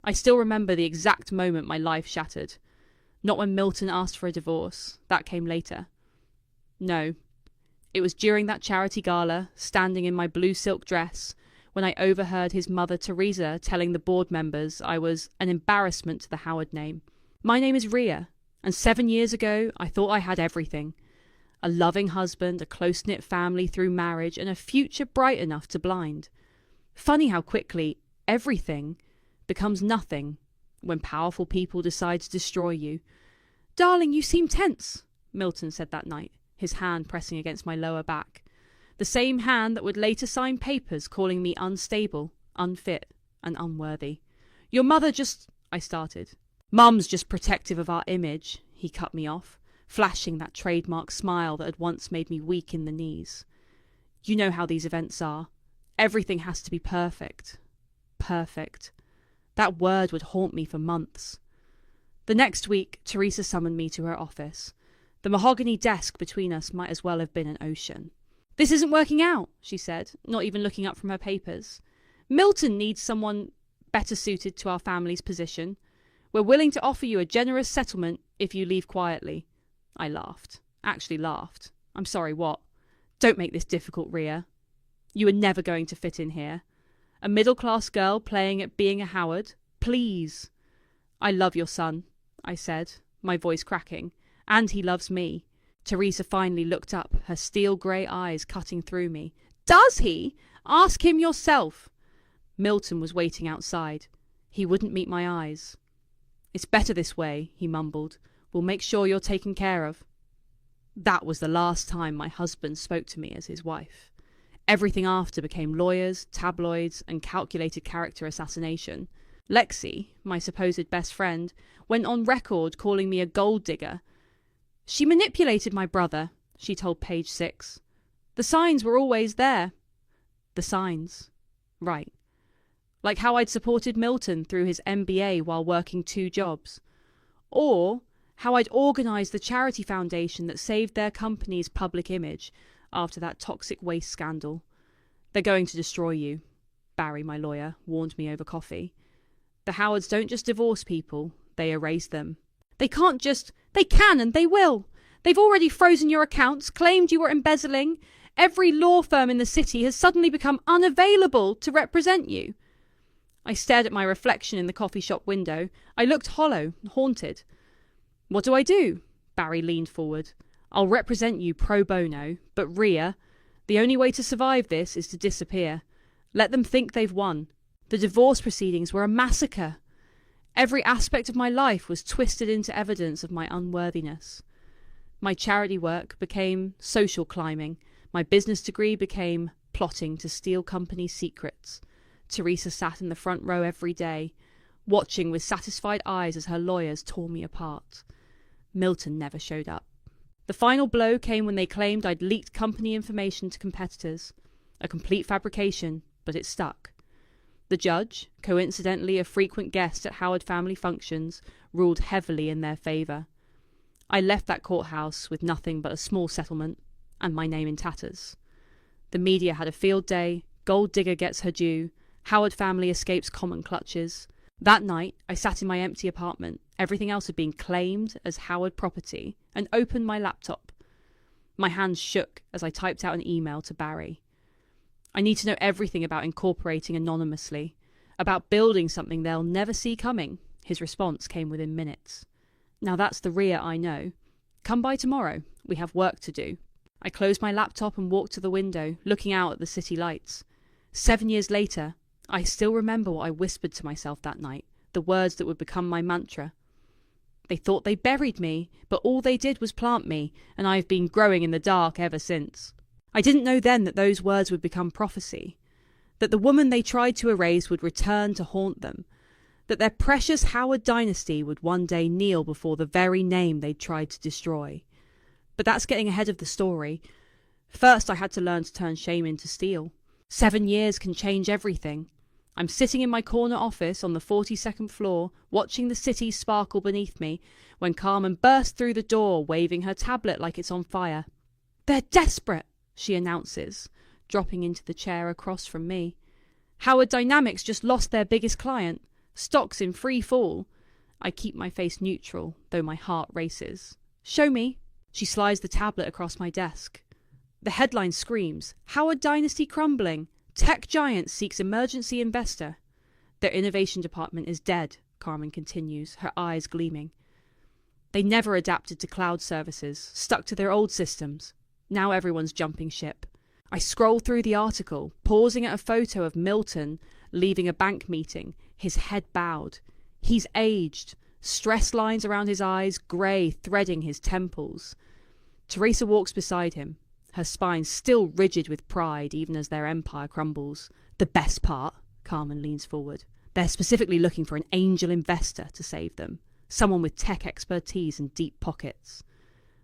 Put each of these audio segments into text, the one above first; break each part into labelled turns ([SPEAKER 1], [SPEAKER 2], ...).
[SPEAKER 1] I still remember the exact moment my life shattered. Not when Milton asked for a divorce. That came later. No. It was during that charity gala, standing in my blue silk dress, when I overheard his mother Teresa telling the board members I was an embarrassment to the Howard name. My name is Rhea, and 7 years ago I thought I had everything. A loving husband, a close-knit family through marriage, and a future bright enough to blind. Funny how quickly everything becomes nothing when powerful people decide to destroy you. "Darling, you seem tense," Milton said that night, his hand pressing against my lower back. The same hand that would later sign papers calling me unstable, unfit, and unworthy. "Your mother just—" I started. "Mum's just protective of our image," he cut me off, flashing that trademark smile that had once made me weak in the knees. "You know how these events are. Everything has to be perfect. Perfect. That word would haunt me for months." The next week, Teresa summoned me to her office. The mahogany desk between us might as well have been an ocean. "This isn't working out," she said, not even looking up from her papers. "Milton needs someone better suited to our family's position. We're willing to offer you a generous settlement if you leave quietly." I laughed. Actually laughed. "I'm sorry, what?" "Don't make this difficult, Rhea. You are never going to fit in here. A middle-class girl playing at being a Howard? Please." "I love your son," I said, my voice cracking. "And he loves me." Teresa finally looked up, her steel grey eyes cutting through me. "Does he? Ask him yourself." Milton was waiting outside. He wouldn't meet my eyes. "It's better this way," he mumbled. "We'll make sure you're taken care of." That was the last time my husband spoke to me as his wife. Everything after became lawyers, tabloids, and calculated character assassination. Lexi, my supposed best friend, went on record calling me a gold digger. "She manipulated my brother," she told Page 6. "The signs were always there." The signs. Right. Like how I'd supported Milton through his MBA while working 2 jobs. Or how I'd organised the charity foundation that saved their company's public image after that toxic waste scandal. "They're going to destroy you," Barry, my lawyer, warned me over coffee. "The Howards don't just divorce people, they erase them." "They can't just—" "They can and they will. They've already frozen your accounts, claimed you were embezzling. Every law firm in the city has suddenly become unavailable to represent you." I stared at my reflection in the coffee shop window. I looked hollow, haunted. "What do I do?" Barry leaned forward. "I'll represent you pro bono, but Rhea, the only way to survive this is to disappear. Let them think they've won. The divorce proceedings were a massacre. Every aspect of my life was twisted into evidence of my unworthiness. My charity work became social climbing. My business degree became plotting to steal company secrets. Teresa sat in the front row every day, watching with satisfied eyes as her lawyers tore me apart. Milton never showed up. The final blow came when they claimed I'd leaked company information to competitors. A complete fabrication, but it stuck. The judge, coincidentally a frequent guest at Howard family functions, ruled heavily in their favour. I left that courthouse with nothing but a small settlement and my name in tatters. The media had a field day, gold digger gets her due, Howard family escapes common clutches. That night, I sat in my empty apartment. Everything else had been claimed as Howard property, and opened my laptop. My hands shook as I typed out an email to Barry. I need to know everything about incorporating anonymously, about building something they'll never see coming. His response came within minutes. "Now that's the Rhea I know. Come by tomorrow. We have work to do." I closed my laptop and walked to the window, looking out at the city lights. 7 years later, I still remember what I whispered to myself that night, the words that would become my mantra. They thought they buried me, but all they did was plant me, and I have been growing in the dark ever since. I didn't know then that those words would become prophecy, that the woman they tried to erase would return to haunt them, that their precious Howard dynasty would one day kneel before the very name they'd tried to destroy. But that's getting ahead of the story. First I had to learn to turn shame into steel. 7 years can change everything. I'm sitting in my corner office on the 42nd floor, watching the city sparkle beneath me, when Carmen burst through the door, waving her tablet like it's on fire. "They're desperate," she announces, dropping into the chair across from me. "Howard Dynamics just lost their biggest client. Stocks in free fall. I keep my face neutral, though my heart races. Show me. She slides the tablet across my desk. The headline screams, Howard Dynasty crumbling. Tech giant seeks emergency investor. Their innovation department is dead, Carmen continues, her eyes gleaming. They never adapted to cloud services, stuck to their old systems. Now everyone's jumping ship. I scroll through the article, pausing at a photo of Milton leaving a bank meeting, his head bowed. He's aged, stress lines around his eyes, grey threading his temples. Teresa walks beside him, her spine still rigid with pride even as their empire crumbles. The best part, Carmen leans forward. They're specifically looking for an angel investor to save them. Someone with tech expertise and deep pockets.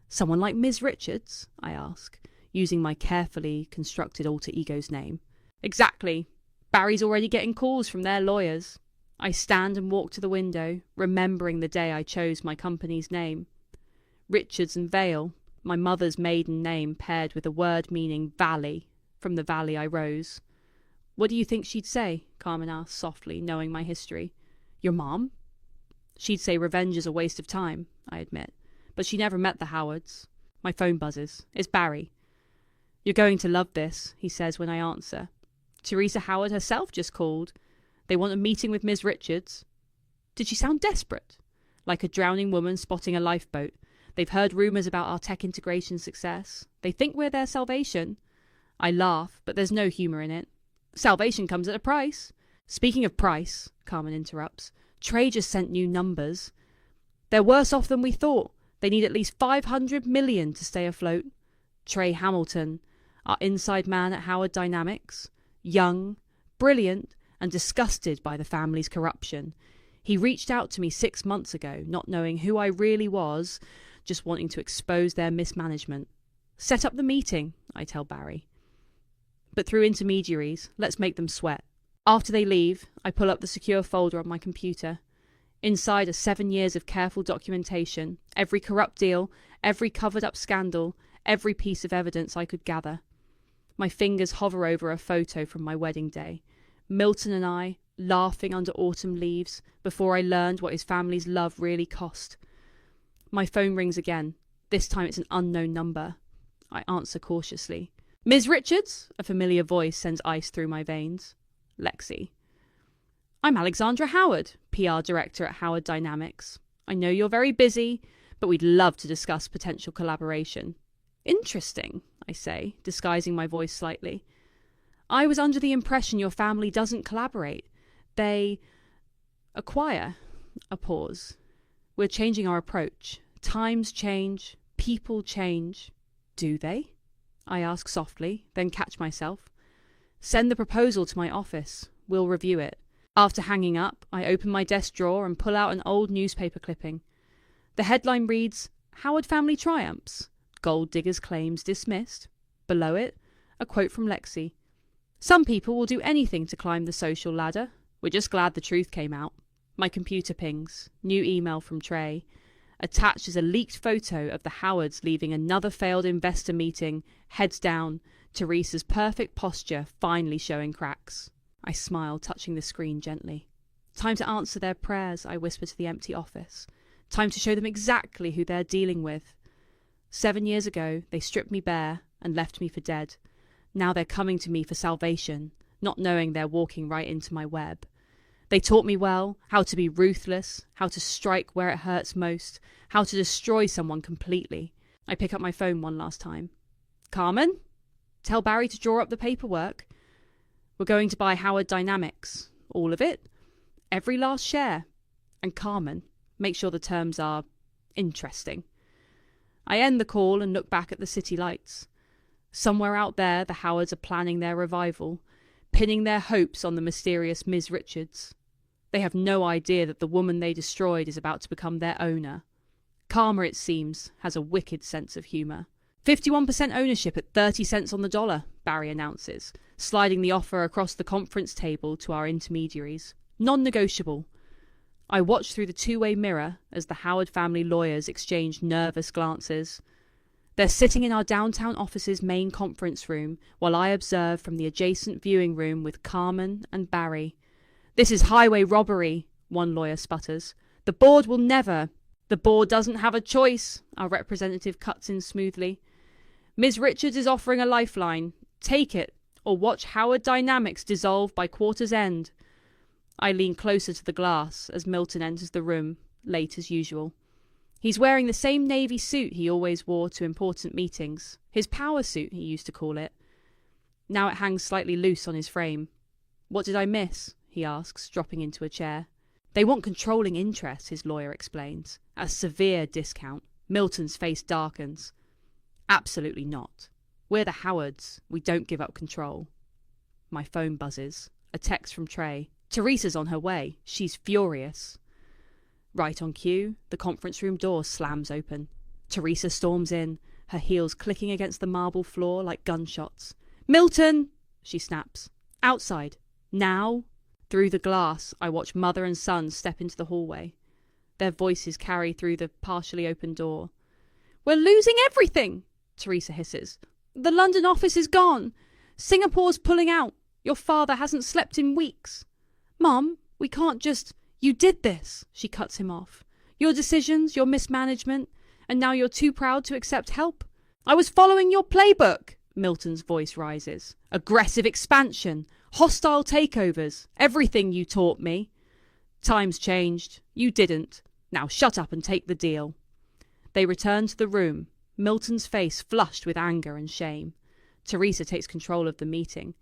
[SPEAKER 1] Someone like Ms. Richards? I ask, using my carefully constructed alter ego's name. Exactly. Barry's already getting calls from their lawyers. I stand and walk to the window, remembering the day I chose my company's name. Richards and Vale, my mother's maiden name paired with a word meaning valley, from the valley I rose. What do you think she'd say? Carmen asks softly, knowing my history. Your mom? She'd say revenge is a waste of time, I admit. But she never met the Howards. My phone buzzes. It's Barry. You're going to love this, he says when I answer. Teresa Howard herself just called. They want a meeting with Ms. Richards. Did she sound desperate? Like a drowning woman spotting a lifeboat. They've heard rumours about our tech integration success. They think we're their salvation. I laugh, but there's no humour in it. Salvation comes at a price. Speaking of price, Carmen interrupts, Trey just sent new numbers. They're worse off than we thought. They need at least 500 million to stay afloat. Trey Hamilton, our inside man at Howard Dynamics, young, brilliant, and disgusted by the family's corruption. He reached out to me 6 months ago, not knowing who I really was, just wanting to expose their mismanagement. Set up the meeting, I tell Barry. But through intermediaries, let's make them sweat. After they leave, I pull up the secure folder on my computer. Inside are 7 years of careful documentation, every corrupt deal, every covered-up scandal, every piece of evidence I could gather. My fingers hover over a photo from my wedding day. Milton and I, laughing under autumn leaves, before I learned what his family's love really cost. My phone rings again. This time it's an unknown number. I answer cautiously. Ms. Richards? A familiar voice sends ice through my veins. Lexi. I'm Alexandra Howard, PR Director at Howard Dynamics. I know you're very busy, but we'd love to discuss potential collaboration. Interesting, I say, disguising my voice slightly. I was under the impression your family doesn't collaborate. They acquire. A pause. We're changing our approach. Times change. People change. Do they? I ask softly, then catch myself. Send the proposal to my office. We'll review it. After hanging up, I open my desk drawer and pull out an old newspaper clipping. The headline reads, Howard Family Triumphs. Gold diggers' claims dismissed. Below it, a quote from Lexi. Some people will do anything to climb the social ladder. We're just glad the truth came out. My computer pings. New email from Trey. Attached is a leaked photo of the Howards leaving another failed investor meeting, heads down, Teresa's perfect posture finally showing cracks. I smile, touching the screen gently. Time to answer their prayers, I whisper to the empty office. Time to show them exactly who they're dealing with. 7 years ago, they stripped me bare and left me for dead. Now they're coming to me for salvation, not knowing they're walking right into my web. They taught me well how to be ruthless, how to strike where it hurts most, how to destroy someone completely. I pick up my phone one last time. Carmen? Tell Barry to draw up the paperwork. We're going to buy Howard Dynamics. All of it. Every last share. And Carmen, make sure the terms are interesting. I end the call and look back at the city lights. Somewhere out there, the Howards are planning their revival, pinning their hopes on the mysterious Ms. Richards. They have no idea that the woman they destroyed is about to become their owner. Karma, it seems, has a wicked sense of humour. 51% ownership at 30 cents on the dollar, Barry announces, sliding the offer across the conference table to our intermediaries. Non-negotiable. I watch through the two-way mirror as the Howard family lawyers exchange nervous glances. They're sitting in our downtown office's main conference room while I observe from the adjacent viewing room with Carmen and Barry. This is highway robbery, one lawyer sputters. The board will never. The board doesn't have a choice, our representative cuts in smoothly. Ms. Richards is offering a lifeline. Take it, or watch Howard Dynamics dissolve by quarter's end. I lean closer to the glass as Milton enters the room, late as usual. He's wearing the same navy suit he always wore to important meetings. His power suit, he used to call it. Now it hangs slightly loose on his frame. What did I miss? He asks, dropping into a chair. They want controlling interest, his lawyer explains. A severe discount. Milton's face darkens. Absolutely not. We're the Howards. We don't give up control. My phone buzzes. A text from Trey. Teresa's on her way. She's furious. Right on cue, the conference room door slams open. Teresa storms in, her heels clicking against the marble floor like gunshots. Milton! She snaps. Outside. Now? Through the glass, I watch mother and son step into the hallway. Their voices carry through the partially open door. We're losing everything, Teresa hisses. The London office is gone. Singapore's pulling out. Your father hasn't slept in weeks. Mum, we can't just... You did this, she cuts him off. Your decisions, your mismanagement, and now you're too proud to accept help. I was following your playbook, Milton's voice rises. Aggressive expansion, hostile takeovers, everything you taught me. Times changed. You didn't. Now shut up and take the deal. They return to the room, Milton's face flushed with anger and shame. Teresa takes control of the meeting.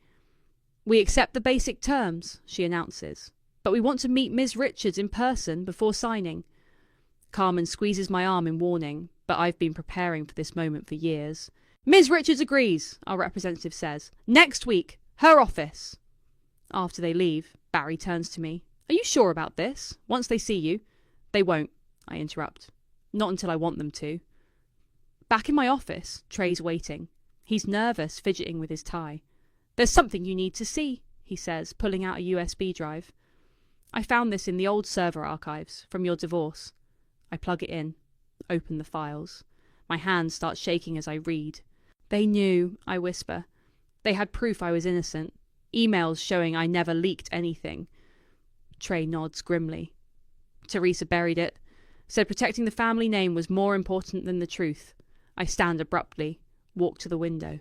[SPEAKER 1] We accept the basic terms, she announces, but we want to meet Ms. Richards in person before signing. Carmen squeezes my arm in warning, but I've been preparing for this moment for years. Ms. Richards agrees, our representative says. Next week, her office. After they leave, Barry turns to me. Are you sure about this? Once they see you? They won't, I interrupt. Not until I want them to. Back in my office, Trey's waiting. He's nervous, fidgeting with his tie. There's something you need to see, he says, pulling out a USB drive. I found this in the old server archives, from your divorce. I plug it in, open the files. My hands start shaking as I read. They knew, I whisper. They had proof I was innocent. Emails showing I never leaked anything. Trey nods grimly. Teresa buried it. Said protecting the family name was more important than the truth. I stand abruptly, walk to the window.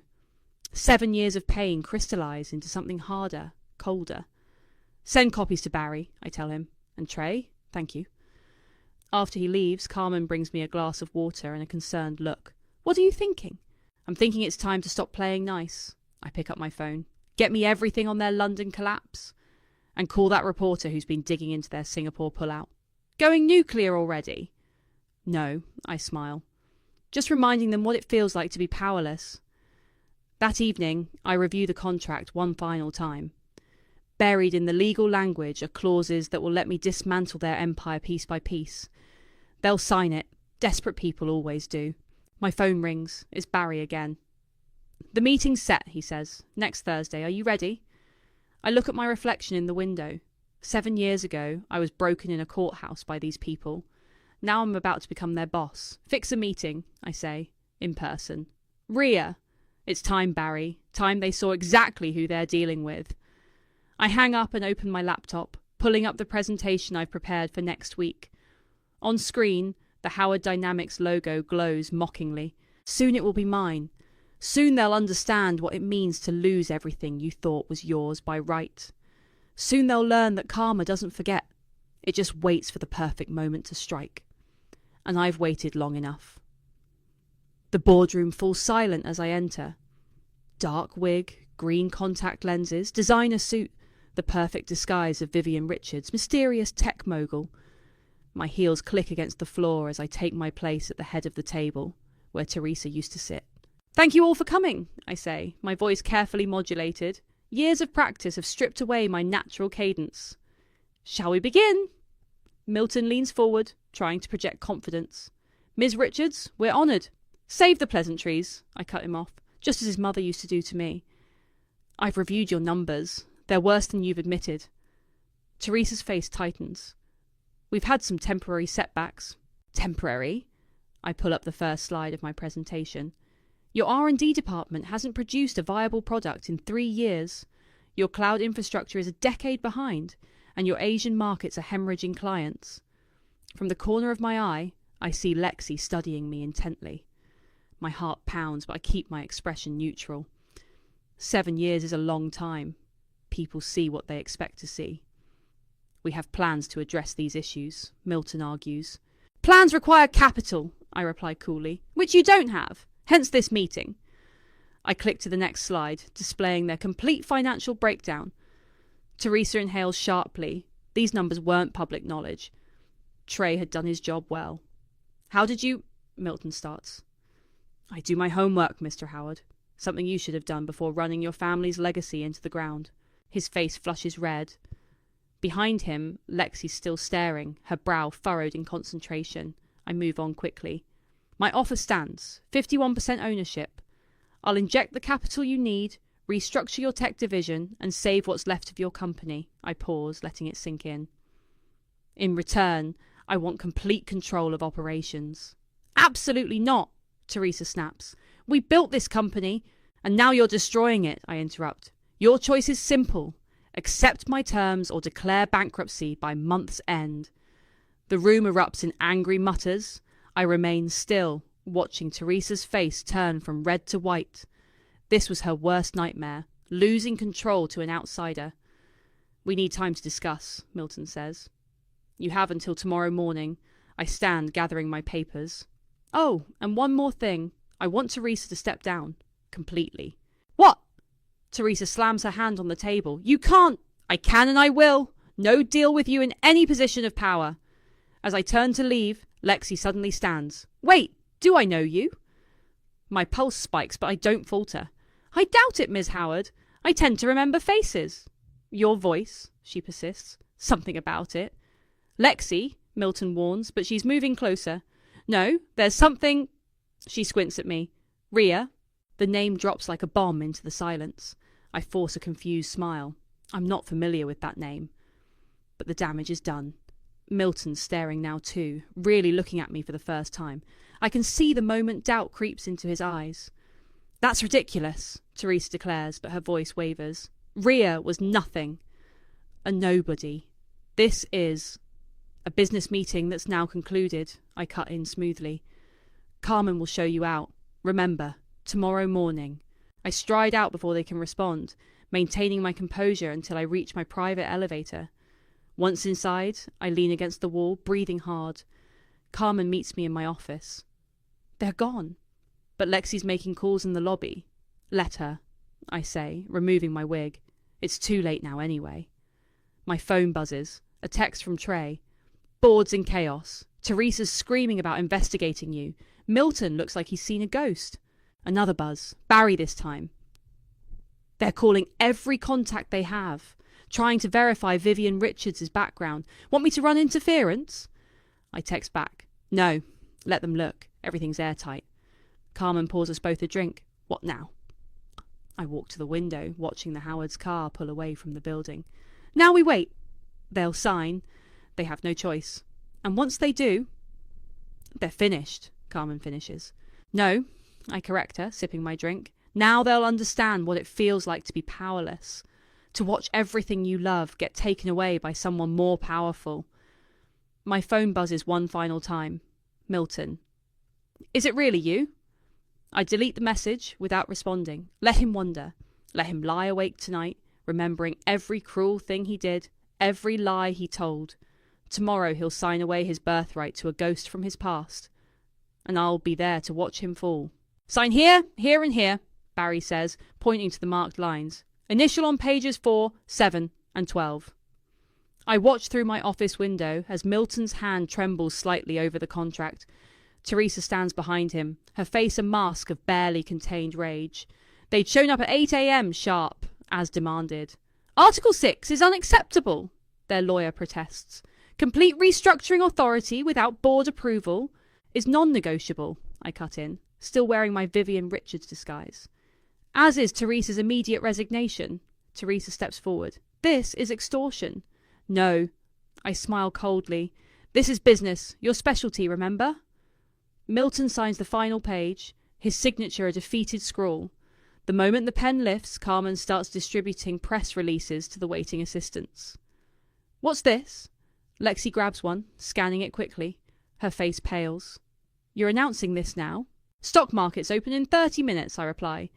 [SPEAKER 1] 7 years of pain crystallize into something harder, colder. Send copies to Barry, I tell him. And Trey? Thank you. After he leaves, Carmen brings me a glass of water and a concerned look. What are you thinking? I'm thinking it's time to stop playing nice. I pick up my phone. Get me everything on their London collapse. And call that reporter who's been digging into their Singapore pullout. Going nuclear already? No, I smile. Just reminding them what it feels like to be powerless. That evening, I review the contract one final time. Buried in the legal language are clauses that will let me dismantle their empire piece by piece. They'll sign it. Desperate people always do. My phone rings. It's Barry again. The meeting's set, he says. Next Thursday. Are you ready? I look at my reflection in the window. 7 years ago, I was broken in a courthouse by these people. Now I'm about to become their boss. Fix a meeting, I say, in person. Rhea. It's time, Barry. Time they saw exactly who they're dealing with. I hang up and open my laptop, pulling up the presentation I've prepared for next week. On screen, the Howard Dynamics logo glows mockingly. Soon it will be mine. Soon they'll understand what it means to lose everything you thought was yours by right. Soon they'll learn that karma doesn't forget. It just waits for the perfect moment to strike. And I've waited long enough. The boardroom falls silent as I enter. Dark wig, green contact lenses, designer suit, the perfect disguise of Vivian Richards, mysterious tech mogul. My heels click against the floor as I take my place at the head of the table, where Teresa used to sit. Thank you all for coming, I say, my voice carefully modulated. Years of practice have stripped away my natural cadence. Shall we begin? Milton leans forward, trying to project confidence. Ms. Richards, we're honoured. Save the pleasantries, I cut him off, just as his mother used to do to me. I've reviewed your numbers. They're worse than you've admitted. Teresa's face tightens. We've had some temporary setbacks. Temporary? I pull up the first slide of my presentation. Your R&D department hasn't produced a viable product in 3 years. Your cloud infrastructure is a decade behind. and your Asian markets are hemorrhaging clients. From the corner of my eye, I see Lexi studying me intently. My heart pounds, but I keep my expression neutral. 7 years is a long time. People see what they expect to see. We have plans to address these issues, Milton argues. Plans require capital, I reply coolly, which you don't have, hence this meeting. I click to the next slide, displaying their complete financial breakdown. Teresa inhales sharply. These numbers weren't public knowledge. Trey had done his job well. How did you... Milton starts. I do my homework, Mr. Howard. Something you should have done before running your family's legacy into the ground. His face flushes red. Behind him, Lexi's still staring, her brow furrowed in concentration. I move on quickly. My offer stands. 51% ownership. I'll inject the capital you need, restructure your tech division, and save what's left of your company. I pause, letting it sink in. In return, I want complete control of operations. Absolutely not, Teresa snaps. We built this company, and now you're destroying it, I interrupt. Your choice is simple. Accept my terms or declare bankruptcy by month's end. The room erupts in angry mutters. I remain still, watching Teresa's face turn from red to white. This was her worst nightmare, losing control to an outsider. We need time to discuss, Milton says. You have until tomorrow morning. I stand gathering my papers. Oh, and one more thing. I want Teresa to step down. Completely. What? Teresa slams her hand on the table. You can't. I can and I will. No deal with you in any position of power. As I turn to leave, Lexi suddenly stands. Wait, do I know you? My pulse spikes, but I don't falter. I doubt it, Ms. Howard. I tend to remember faces. Your voice, she persists. Something about it. Lexi, Milton warns, but she's moving closer. No, there's something... She squints at me. Rhea. The name drops like a bomb into the silence. I force a confused smile. I'm not familiar with that name. But the damage is done. Milton's staring now too, really looking at me for the first time. I can see the moment doubt creeps into his eyes. That's ridiculous, Teresa declares, but her voice wavers. Rhea was nothing. A nobody. This is... A business meeting that's now concluded, I cut in smoothly. Carmen will show you out. Remember, tomorrow morning. I stride out before they can respond, maintaining my composure until I reach my private elevator. Once inside, I lean against the wall, breathing hard. Carmen meets me in my office. They're gone. But Lexi's making calls in the lobby. Let her, I say, removing my wig. It's too late now anyway. My phone buzzes. A text from Trey. Boards in chaos. Teresa's screaming about investigating you. Milton looks like he's seen a ghost. Another buzz. Barry this time. They're calling every contact they have, trying to verify Vivian Richards' background. Want me to run interference? I text back. No. Let them look. Everything's airtight. Carmen pours us both a drink. What now? I walk to the window, watching the Howards' car pull away from the building. Now we wait. They'll sign. They have no choice. And once they do... They're finished, Carmen finishes. No, I correct her, sipping my drink. Now they'll understand what it feels like to be powerless. To watch everything you love get taken away by someone more powerful. My phone buzzes one final time. Milton. Is it really you? I delete the message without responding. Let him wonder. Let him lie awake tonight, remembering every cruel thing he did, every lie he told. Tomorrow he'll sign away his birthright to a ghost from his past. And I'll be there to watch him fall. Sign here, here and here, Barry says, pointing to the marked lines. Initial on pages 4, 7 and 12. I watch through my office window as Milton's hand trembles slightly over the contract. Teresa stands behind him, her face a mask of barely contained rage. They'd shown up at 8 a.m. sharp, as demanded. Article 6 is unacceptable, their lawyer protests. Complete restructuring authority without board approval is non-negotiable, I cut in, still wearing my Vivian Richards disguise. As is Teresa's immediate resignation. Teresa steps forward. This is extortion. No. I smile coldly. This is business. Your specialty, remember? Milton signs the final page, his signature a defeated scrawl. The moment the pen lifts, Carmen starts distributing press releases to the waiting assistants. What's this? Lexi grabs one, scanning it quickly. Her face pales. You're announcing this now? Stock markets open in 30 minutes, I reply.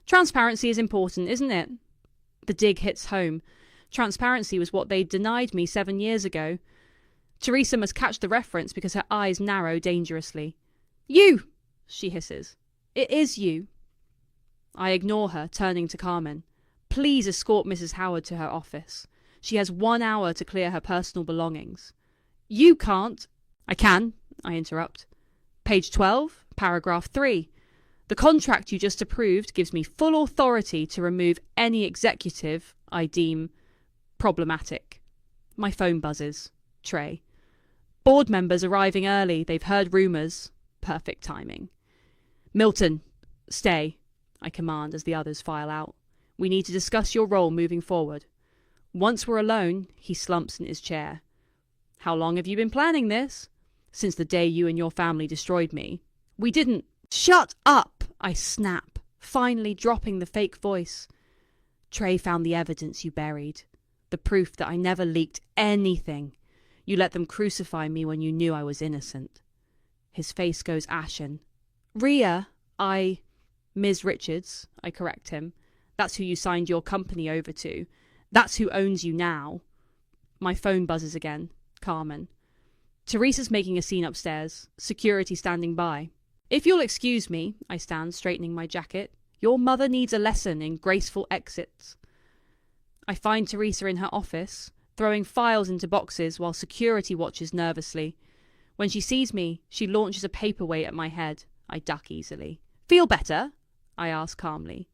[SPEAKER 1] Transparency is important, isn't it? The dig hits home. Transparency was what they'd denied me 7 years ago. Teresa must catch the reference because her eyes narrow dangerously. You! She hisses. It is you. I ignore her, turning to Carmen. Please escort Mrs. Howard to her office. She has 1 hour to clear her personal belongings. You can't. I can, I interrupt. Page 12, paragraph 3. The contract you just approved gives me full authority to remove any executive I deem problematic. My phone buzzes. Trey. Board members arriving early. They've heard rumours. Perfect timing. Milton, stay, I command as the others file out. We need to discuss your role moving forward. Once we're alone, he slumps in his chair. How long have you been planning this? Since the day you and your family destroyed me. We didn't. Shut up, I snap, finally dropping the fake voice. Trey found the evidence you buried. The proof that I never leaked anything. You let them crucify me when you knew I was innocent. His face goes ashen. Ria, Ms. Richards, I correct him. That's who you signed your company over to. That's who owns you now. My phone buzzes again. Carmen. Teresa's making a scene upstairs. Security standing by. If you'll excuse me, I stand, straightening my jacket. Your mother needs a lesson in graceful exits. I find Teresa in her office, throwing files into boxes while security watches nervously. When she sees me, she launches a paperweight at my head. I duck easily. Feel better? I ask calmly.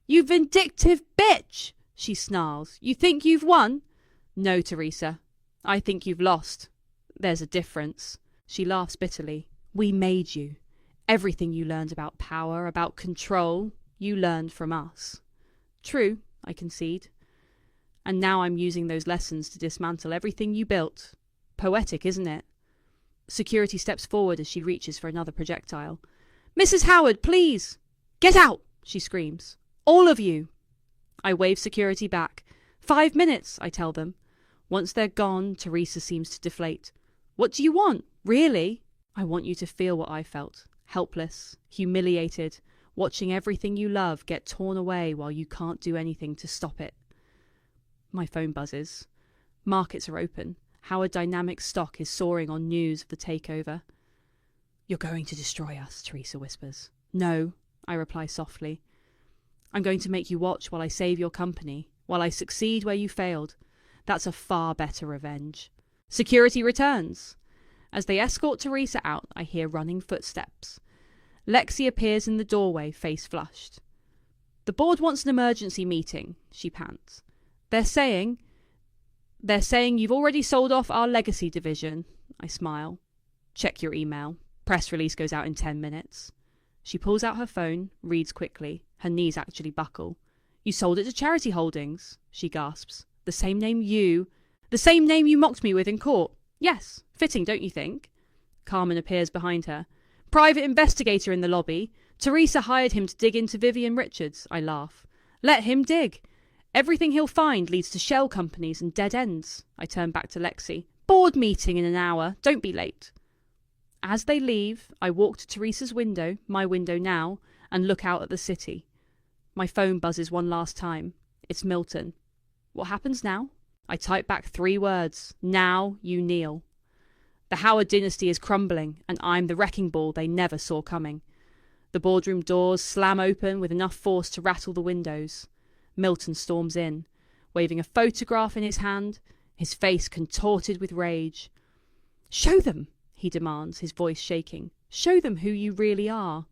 [SPEAKER 1] You vindictive bitch! She snarls. You think you've won? No, Teresa. I think you've lost. There's a difference. She laughs bitterly. We made you. Everything you learned about power, about control, you learned from us. True, I concede. And now I'm using those lessons to dismantle everything you built. Poetic, isn't it? Security steps forward as she reaches for another projectile. Mrs. Howard, please! Get out! She screams. All of you! I wave security back. 5 minutes, I tell them. Once they're gone, Teresa seems to deflate. What do you want? Really? I want you to feel what I felt. Helpless, humiliated, watching everything you love get torn away while you can't do anything to stop it. My phone buzzes. Markets are open. Howard Dynamics stock is soaring on news of the takeover. You're going to destroy us, Teresa whispers. No, I reply softly. I'm going to make you watch while I save your company, while I succeed where you failed. That's a far better revenge. Security returns. As they escort Teresa out, I hear running footsteps. Lexi appears in the doorway, face flushed. The board wants an emergency meeting, she pants. They're saying you've already sold off our legacy division. I smile. Check your email. Press release goes out in 10 minutes. She pulls out her phone, reads quickly. Her knees actually buckle. You sold it to Charity Holdings, she gasps. The same name you mocked me with in court. Yes, fitting, don't you think? Carmen appears behind her. Private investigator in the lobby. Teresa hired him to dig into Vivian Richards, I laugh. Let him dig. Everything he'll find leads to shell companies and dead ends. I turn back to Lexi. Board meeting in an hour. Don't be late. As they leave, I walk to Teresa's window, my window now, and look out at the city. My phone buzzes one last time. It's Milton. What happens now? I type back 3 words. Now you kneel. The Howard dynasty is crumbling, and I'm the wrecking ball they never saw coming. The boardroom doors slam open with enough force to rattle the windows. Milton storms in, waving a photograph in his hand, his face contorted with rage. Show them, he demands, his voice shaking. Show them who you really are.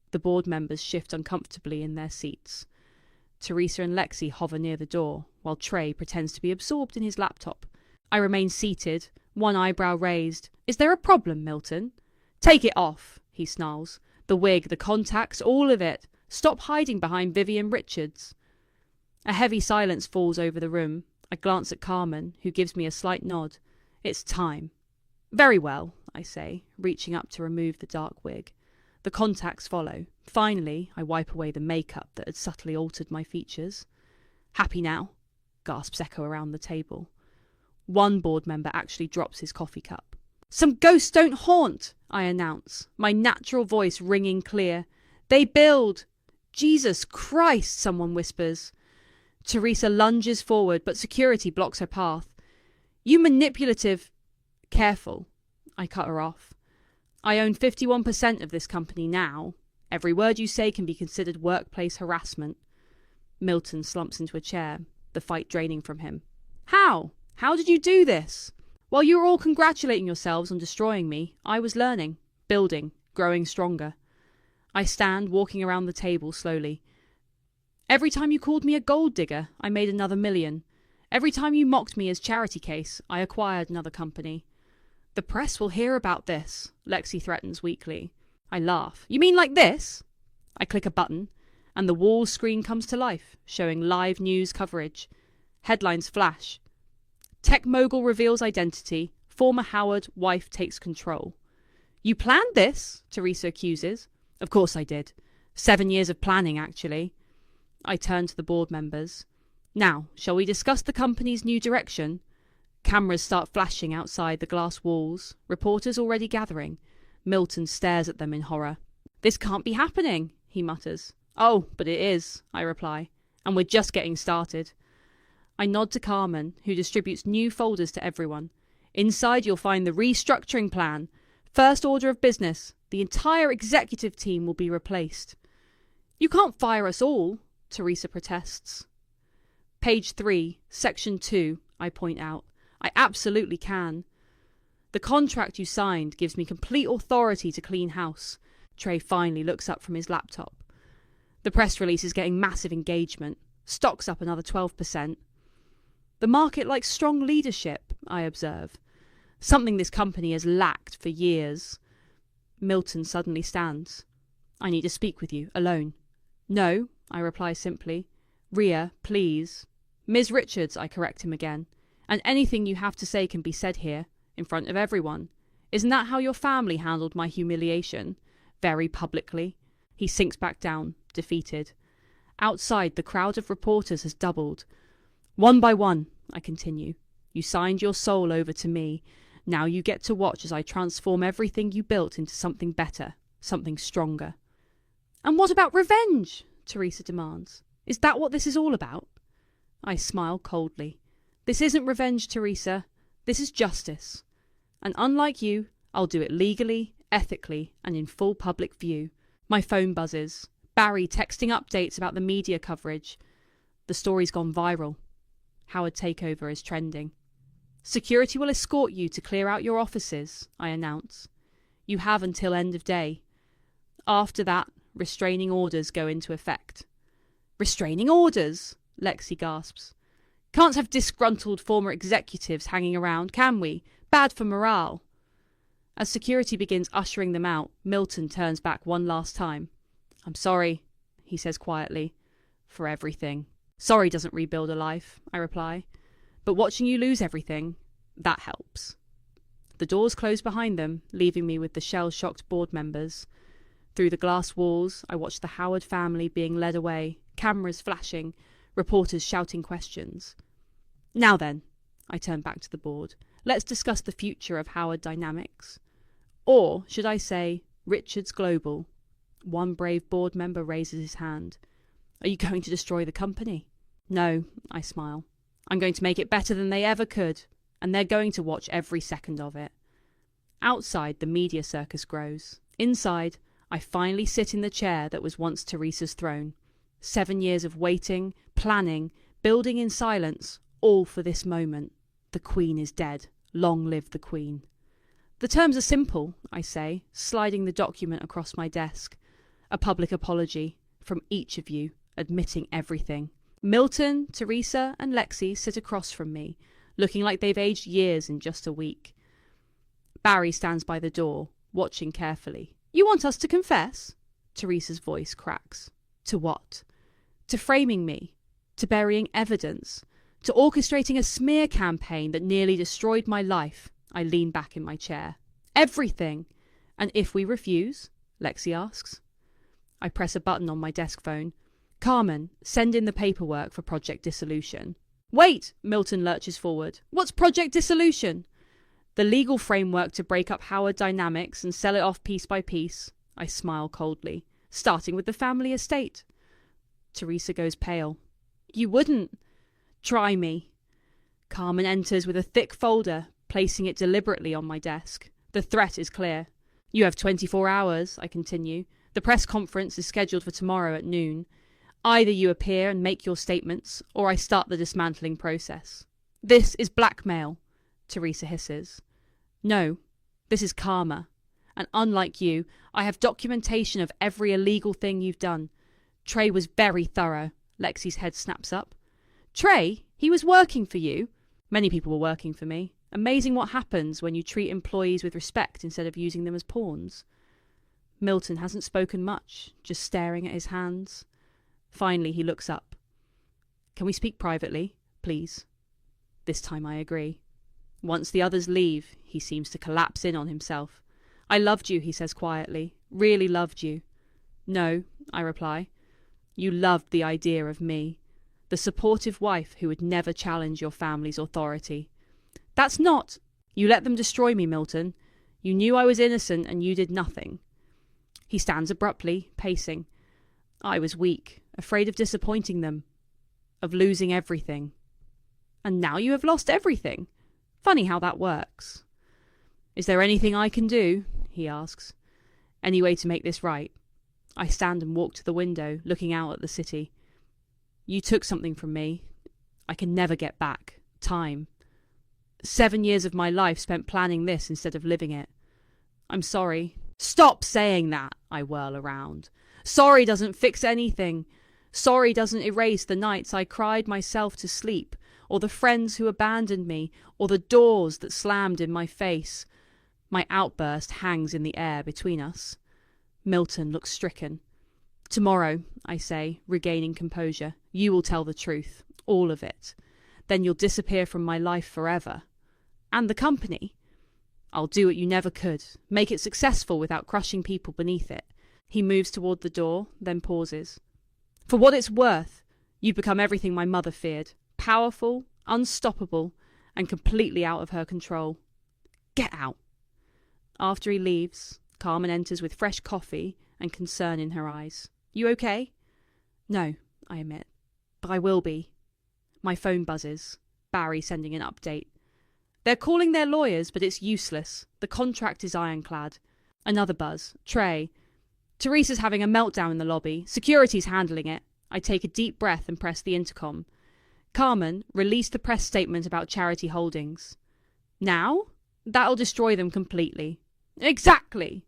[SPEAKER 1] The board members shift uncomfortably in their seats. Teresa and Lexi hover near the door, while Trey pretends to be absorbed in his laptop. I remain seated, one eyebrow raised. Is there a problem, Milton? Take it off, he snarls. The wig, the contacts, all of it. Stop hiding behind Vivian Richards. A heavy silence falls over the room. I glance at Carmen, who gives me a slight nod. It's time. Very well, I say, reaching up to remove the dark wig. The contacts follow. Finally, I wipe away the makeup that had subtly altered my features. Happy now? Gasps echo around the table. One board member actually drops his coffee cup. "Some ghosts don't haunt," I announce, my natural voice ringing clear. "They build." "Jesus Christ," someone whispers. Teresa lunges forward, but security blocks her path. "You manipulative—" "Careful," I cut her off. "I own 51% of this company now. Every word you say can be considered workplace harassment." Milton slumps into a chair, the fight draining from him. "How? How did you do this?" "While you were all congratulating yourselves on destroying me, I was learning, building, growing stronger." I stand, walking around the table slowly. "Every time you called me a gold digger, I made another million. Every time you mocked me as charity case, I acquired another company." "The press will hear about this," Lexi threatens weakly. I laugh. "You mean like this?" I click a button, and the wall screen comes to life, showing live news coverage. Headlines flash. "Tech mogul reveals identity. Former Howard wife takes control." "You planned this?" Teresa accuses. "Of course I did. 7 years of planning, actually." I turn to the board members. "Now, shall we discuss the company's new direction?" Cameras start flashing outside the glass walls, reporters already gathering. Milton stares at them in horror. "This can't be happening," he mutters. "Oh, but it is," I reply. "And we're just getting started." I nod to Carmen, who distributes new folders to everyone. "Inside you'll find the restructuring plan. First order of business. The entire executive team will be replaced." "You can't fire us all," Teresa protests. "Page 3, Section 2, I point out. "I absolutely can. The contract you signed gives me complete authority to clean house." Trey finally looks up from his laptop. "The press release is getting massive engagement. Stock's up another 12%. "The market likes strong leadership," I observe. "Something this company has lacked for years." Milton suddenly stands. "I need to speak with you, alone." "No," I reply simply. "Rhea, please." "Ms. Richards," I correct him again. "And anything you have to say can be said here, in front of everyone. Isn't that how your family handled my humiliation? Very publicly." He sinks back down, defeated. Outside, the crowd of reporters has doubled. "One by one," I continue. "You signed your soul over to me. Now you get to watch as I transform everything you built into something better, something stronger." "And what about revenge?" Teresa demands. "Is that what this is all about?" I smile coldly. "This isn't revenge, Teresa. This is justice. And unlike you, I'll do it legally, ethically, and in full public view." My phone buzzes. Barry texting updates about the media coverage. The story's gone viral. Howard takeover is trending. "Security will escort you to clear out your offices," I announce. "You have until end of day. After that, restraining orders go into effect." "Restraining orders?" Lexi gasps. "Can't have disgruntled former executives hanging around, can we? Bad for morale." As security begins ushering them out, Milton turns back one last time. "I'm sorry," he says quietly, "for everything." "Sorry doesn't rebuild a life," I reply. "But watching you lose everything, that helps." The doors close behind them, leaving me with the shell-shocked board members. Through the glass walls, I watch the Howard family being led away, cameras flashing, reporters shouting questions. "Now then," I turn back to the board, "let's discuss the future of Howard Dynamics. Or, should I say, Richards Global." One brave board member raises his hand. "Are you going to destroy the company?" "No," I smile. "I'm going to make it better than they ever could, and they're going to watch every second of it." Outside, the media circus grows. Inside, I finally sit in the chair that was once Teresa's throne. 7 years of waiting, planning, building in silence, all for this moment. The Queen is dead. Long live the Queen. "The terms are simple," I say, sliding the document across my desk. "A public apology from each of you, admitting everything." Milton, Teresa, and Lexi sit across from me, looking like they've aged years in just a week. Barry stands by the door, watching carefully. "You want us to confess?" Teresa's voice cracks. "To what?" "To framing me, to burying evidence, to orchestrating a smear campaign that nearly destroyed my life." I lean back in my chair. "Everything! And if we refuse?" Lexi asks. I press a button on my desk phone. "Carmen, send in the paperwork for project dissolution." Wait, Milton lurches forward. What's Project Dissolution? The legal framework to break up Howard Dynamics and sell it off piece by piece. I smile coldly. Starting with the family estate. Teresa goes pale. You wouldn't. Try me. Carmen enters with a thick folder, placing it deliberately on my desk. The threat is clear. You have 24 hours, I continue. The press conference is scheduled for tomorrow at noon. Either you appear and make your statements, or I start the dismantling process. This is blackmail, Teresa hisses. No, this is karma. And unlike you, I have documentation of every illegal thing you've done. Trey was very thorough. Lexi's head snaps up. Trey? He was working for you? Many people were working for me. Amazing what happens when you treat employees with respect instead of using them as pawns. Milton hasn't spoken much, just staring at his hands. Finally, he looks up. Can we speak privately, please? This time I agree. Once the others leave, he seems to collapse in on himself. I loved you, he says quietly. Really loved you. No, I reply. You loved the idea of me. The supportive wife who would never challenge your family's authority. That's not... You let them destroy me, Milton. You knew I was innocent and you did nothing. He stands abruptly, pacing. I was weak, afraid of disappointing them, of losing everything. And now you have lost everything. Funny how that works. Is there anything I can do? He asks. Any way to make this right? I stand and walk to the window, looking out at the city. You took something from me. I can never get back. Time. 7 years of my life spent planning this instead of living it. I'm sorry. Stop saying that, I whirl around. Sorry doesn't fix anything. Sorry doesn't erase the nights I cried myself to sleep, or the friends who abandoned me, or the doors that slammed in my face. My outburst hangs in the air between us. Milton looks stricken. Tomorrow, I say, regaining composure, you will tell the truth, all of it. Then you'll disappear from my life forever. And the company. I'll do what you never could, make it successful without crushing people beneath it. He moves toward the door, then pauses. For what it's worth, you've become everything my mother feared. Powerful, unstoppable, and completely out of her control. Get out. After he leaves, Carmen enters with fresh coffee and concern in her eyes. You okay? No, I admit. But I will be. My phone buzzes. Barry sending an update. They're calling their lawyers, but it's useless. The contract is ironclad. Another buzz. Trey. Teresa's having a meltdown in the lobby. Security's handling it. I take a deep breath and press the intercom. Carmen, release the press statement about Charity Holdings. Now? That'll destroy them completely. Exactly!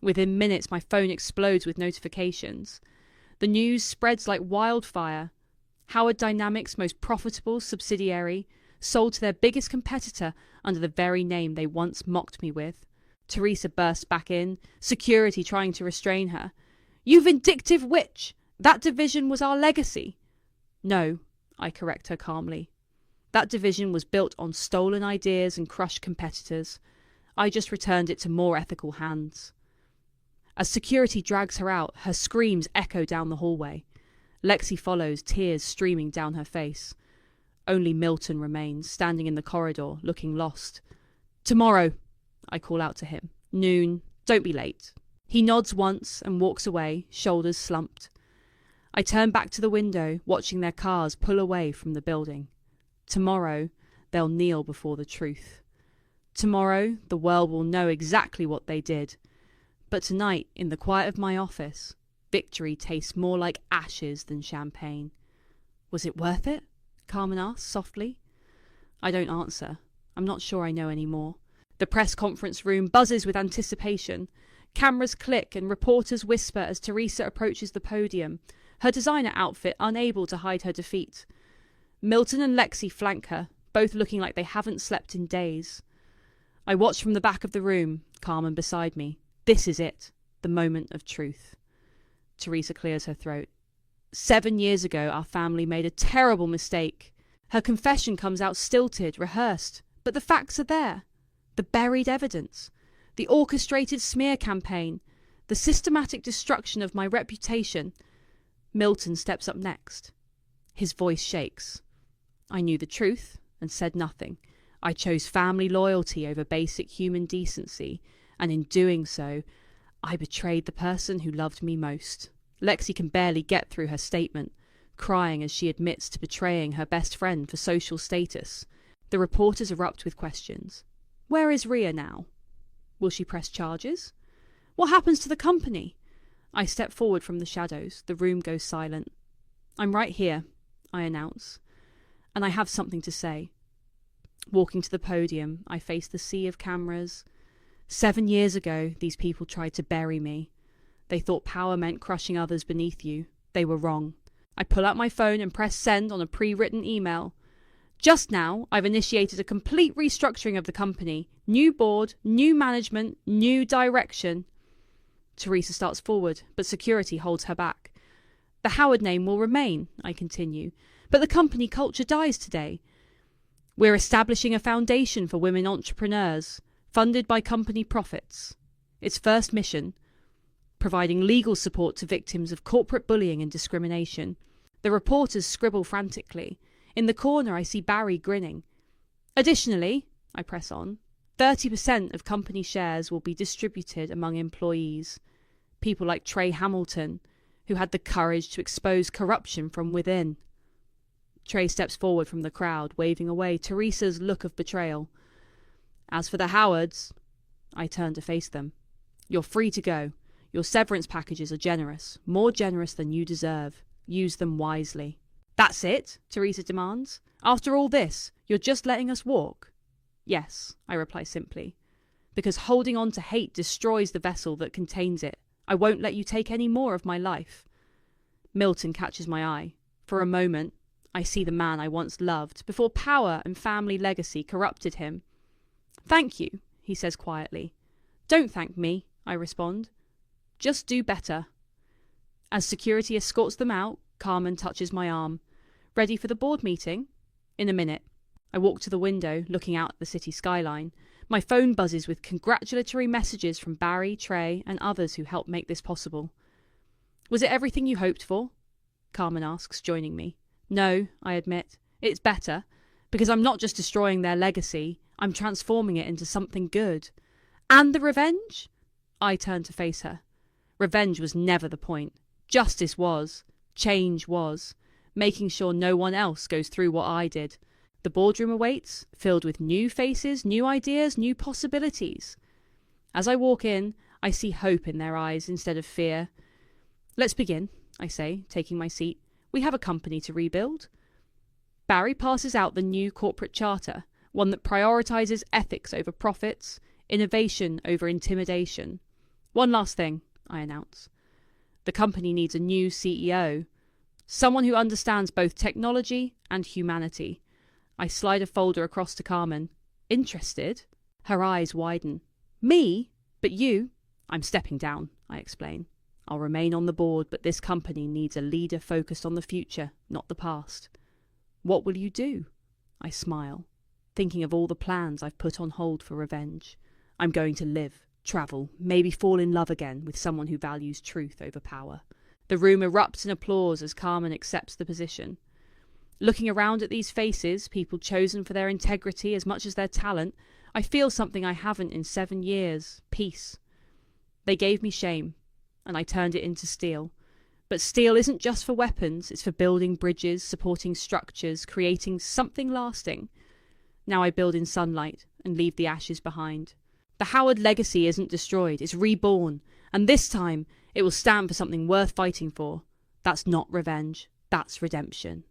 [SPEAKER 1] Within minutes, my phone explodes with notifications. The news spreads like wildfire. Howard Dynamics' most profitable subsidiary sold to their biggest competitor under the very name they once mocked me with. Teresa bursts back in, security trying to restrain her. You vindictive witch! That division was our legacy. No, I correct her calmly. That division was built on stolen ideas and crushed competitors. I just returned it to more ethical hands. As security drags her out, her screams echo down the hallway. Lexi follows, tears streaming down her face. Only Milton remains, standing in the corridor, looking lost. Tomorrow, I call out to him. Noon. Don't be late. He nods once and walks away, shoulders slumped. I turn back to the window, watching their cars pull away from the building. Tomorrow, they'll kneel before the truth. Tomorrow, the world will know exactly what they did. But tonight, in the quiet of my office, victory tastes more like ashes than champagne. Was it worth it? Carmen asks softly. I don't answer. I'm not sure I know any more. The press conference room buzzes with anticipation. Cameras click and reporters whisper as Teresa approaches the podium, her designer outfit unable to hide her defeat. Milton and Lexi flank her, both looking like they haven't slept in days. I watch from the back of the room, Carmen beside me. This is it, the moment of truth. Teresa clears her throat. 7 years ago, our family made a terrible mistake. Her confession comes out stilted, rehearsed, but the facts are there. The buried evidence, the orchestrated smear campaign, the systematic destruction of my reputation. Milton steps up next. His voice shakes. I knew the truth and said nothing. I chose family loyalty over basic human decency, and in doing so, I betrayed the person who loved me most. Lexi can barely get through her statement, crying as she admits to betraying her best friend for social status. The reporters erupt with questions. Where is Ria now? Will she press charges? What happens to the company? I step forward from the shadows. The room goes silent. I'm right here, I announce, and I have something to say. Walking to the podium, I face the sea of cameras. 7 years ago, these people tried to bury me. They thought power meant crushing others beneath you. They were wrong. I pull out my phone and press send on a pre-written email. Just now, I've initiated a complete restructuring of the company. New board, new management, new direction. Teresa starts forward, but security holds her back. The Howard name will remain, I continue, but the company culture dies today. We're establishing a foundation for women entrepreneurs, funded by company profits. Its first mission, providing legal support to victims of corporate bullying and discrimination. The reporters scribble frantically. In the corner, I see Barry grinning. Additionally, I press on, 30% of company shares will be distributed among employees. People like Trey Hamilton, who had the courage to expose corruption from within. Trey steps forward from the crowd, waving away Teresa's look of betrayal. As for the Howards, I turn to face them. You're free to go. Your severance packages are generous, more generous than you deserve. Use them wisely. That's it? Teresa demands. After all this, you're just letting us walk? Yes, I reply simply. Because holding on to hate destroys the vessel that contains it. I won't let you take any more of my life. Milton catches my eye. For a moment, I see the man I once loved, before power and family legacy corrupted him. Thank you, he says quietly. Don't thank me, I respond. Just do better. As security escorts them out, Carmen touches my arm. Ready for the board meeting? In a minute. I walk to the window, looking out at the city skyline. My phone buzzes with congratulatory messages from Barry, Trey, and others who helped make this possible. Was it everything you hoped for? Carmen asks, joining me. No, I admit. It's better, because I'm not just destroying their legacy, I'm transforming it into something good. And the revenge? I turn to face her. Revenge was never the point. Justice was. Change was. Making sure no one else goes through what I did. The boardroom awaits, filled with new faces, new ideas, new possibilities. As I walk in, I see hope in their eyes instead of fear. Let's begin, I say, taking my seat. We have a company to rebuild. Barry passes out the new corporate charter, one that prioritizes ethics over profits, innovation over intimidation. One last thing, I announce. The company needs a new CEO. Someone who understands both technology and humanity. I slide a folder across to Carmen. Interested? Her eyes widen. Me? But you? I'm stepping down, I explain. I'll remain on the board, but this company needs a leader focused on the future, not the past. What will you do? I smile, thinking of all the plans I've put on hold for revenge. I'm going to live, travel, maybe fall in love again with someone who values truth over power. The room erupts in applause as Carmen accepts the position. Looking around at these faces, people chosen for their integrity as much as their talent, I feel something I haven't in 7 years. Peace. They gave me shame, and I turned it into steel. But steel isn't just for weapons, it's for building bridges, supporting structures, creating something lasting. Now I build in sunlight and leave the ashes behind. The Howard legacy isn't destroyed, it's reborn, and this time it will stand for something worth fighting for. That's not revenge, that's redemption.